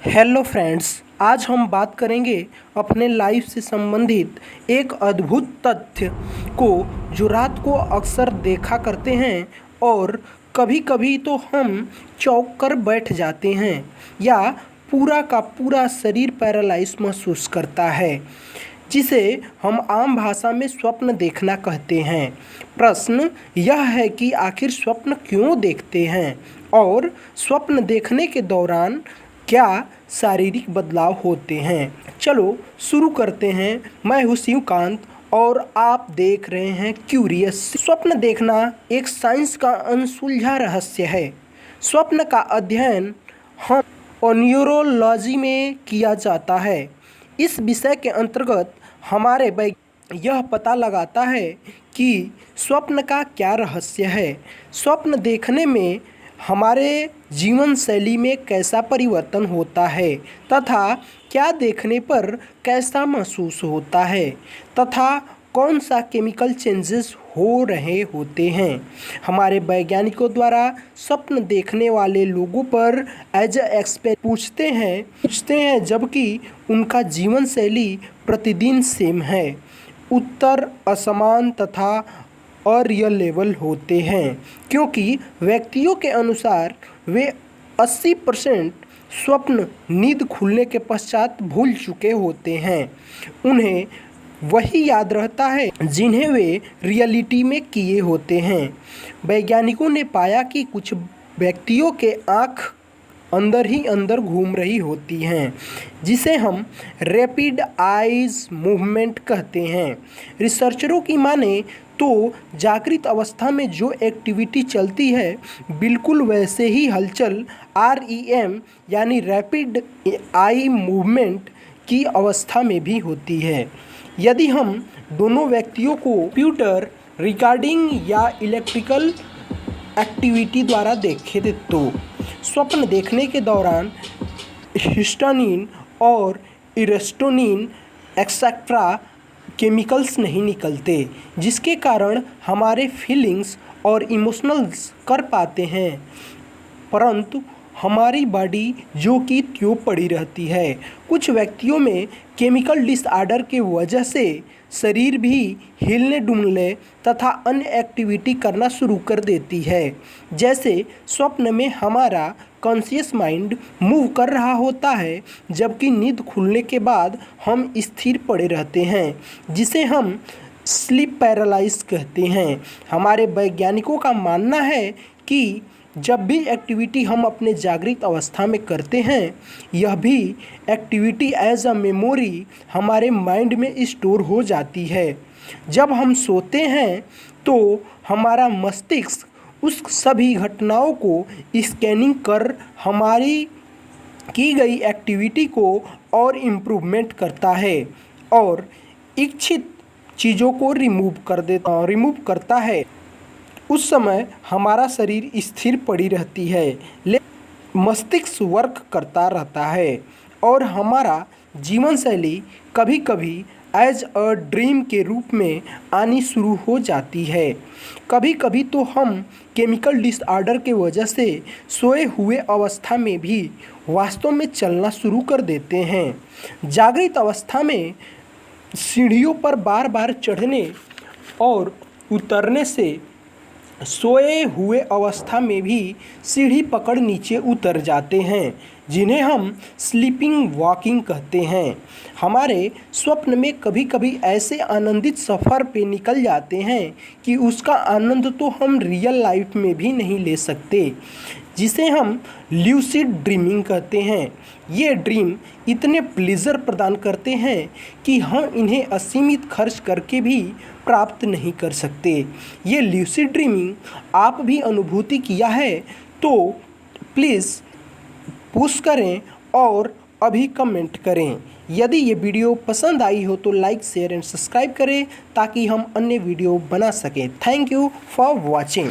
Hello friends, आज हम बात करेंगे अपने लाइफ से संबंधित एक अद्भुत तथ्य को जो रात को अक्सर देखा करते हैं और कभी-कभी तो हम चौंक कर बैठ जाते हैं या पूरा का पूरा शरीर पैरालाइज महसूस करता है, जिसे हम आम भाषा में स्वप्न देखना कहते हैं। प्रश्न यह है कि आखिर स्वप्न क्यों देखते हैं और स्वप्न देखने के दौरान क्या शारीरिक बदलाव होते हैं। चलो शुरू करते हैं। मैं हूँ शिवकांत और आप देख रहे हैं क्यूरियस। स्वप्न देखना एक साइंस का अनसुलझा रहस्य है। स्वप्न का अध्ययन हम न्यूरोलॉजी में किया जाता है। इस विषय के अंतर्गत हमारे यह पता लगाता है कि स्वप्न का क्या रहस्य है, स्वप्न देखने में हमारे जीवन शैली में कैसा परिवर्तन होता है तथा क्या देखने पर कैसा महसूस होता है तथा कौन सा केमिकल चेंजेस हो रहे होते हैं। हमारे वैज्ञानिकों द्वारा स्वप्न देखने वाले लोगों पर एज एक्सपेक्ट पूछते हैं जबकि उनका जीवन शैली प्रतिदिन सेम है। उत्तर असमान तथा अरियलेबल होते हैं क्योंकि व्यक्तियों के अनुसार वे 80% स्वप्न नींद खुलने के पश्चात भूल चुके होते हैं। उन्हें वही याद रहता है जिन्हें वे रियलिटी में किए होते हैं। वैज्ञानिकों ने पाया कि कुछ व्यक्तियों के आँख अंदर ही अंदर घूम रही होती हैं, जिसे हम रैपिड आइज मूवमेंट कहते हैं। रिसर्चरों की माने तो जागृत अवस्था में जो एक्टिविटी चलती है बिल्कुल वैसे ही हलचल REM यानी रैपिड आई मूवमेंट की अवस्था में भी होती है। यदि हम दोनों व्यक्तियों को कंप्यूटर रिकॉर्डिंग या इलेक्ट्रिकल एक्टिविटी द्वारा देखें तो स्वप्न देखने के दौरान हिस्टानिन और इरेस्टोनिन एक्सेट्रा केमिकल्स नहीं निकलते, जिसके कारण हमारे फीलिंग्स और इमोशनल्स कर पाते हैं, परंतु हमारी बॉडी जो कि त्यों पड़ी रहती है। कुछ व्यक्तियों में केमिकल डिसऑर्डर की वजह से शरीर भी हिलने डुलने तथा अन्य एक्टिविटी करना शुरू कर देती है, जैसे स्वप्न में हमारा कॉन्शियस माइंड मूव कर रहा होता है जबकि नींद खुलने के बाद हम स्थिर पड़े रहते हैं, जिसे हम स्लीप पैरालाइज कहते हैं। हमारे वैज्ञानिकों का मानना है कि जब भी एक्टिविटी हम अपने जागृत अवस्था में करते हैं, यह भी एक्टिविटी एज अ मेमोरी हमारे माइंड में स्टोर हो जाती है। जब हम सोते हैं तो हमारा मस्तिष्क उस सभी घटनाओं को स्कैनिंग कर हमारी की गई एक्टिविटी को और इम्प्रूवमेंट करता है और इच्छित चीज़ों को रिमूव करता है। उस समय हमारा शरीर स्थिर पड़ी रहती है, लेकिन मस्तिष्क वर्क करता रहता है और हमारा जीवन शैली कभी कभी एज अ ड्रीम के रूप में आनी शुरू हो जाती है। कभी कभी तो हम केमिकल डिसऑर्डर के वजह से सोए हुए अवस्था में भी वास्तव में चलना शुरू कर देते हैं। जागृत अवस्था में सीढ़ियों पर बार बार चढ़ने और उतरने से सोए हुए अवस्था में भी सीढ़ी पकड़ नीचे उतर जाते हैं, जिन्हें हम स्लीपिंग वॉकिंग कहते हैं। हमारे स्वप्न में कभी कभी ऐसे आनंदित सफ़र पे निकल जाते हैं कि उसका आनंद तो हम रियल लाइफ में भी नहीं ले सकते, जिसे हम ल्यूसिड ड्रीमिंग कहते हैं। ये ड्रीम इतने प्लेजर प्रदान करते हैं कि हम इन्हें असीमित खर्च करके भी प्राप्त नहीं कर सकते। ये ल्यूसिड ड्रीमिंग आप भी अनुभूति किया है तो प्लीज़ पुश करें और अभी कमेंट करें। यदि ये वीडियो पसंद आई हो तो लाइक शेयर एंड सब्सक्राइब करें ताकि हम अन्य वीडियो बना सकें। Thank you for watching.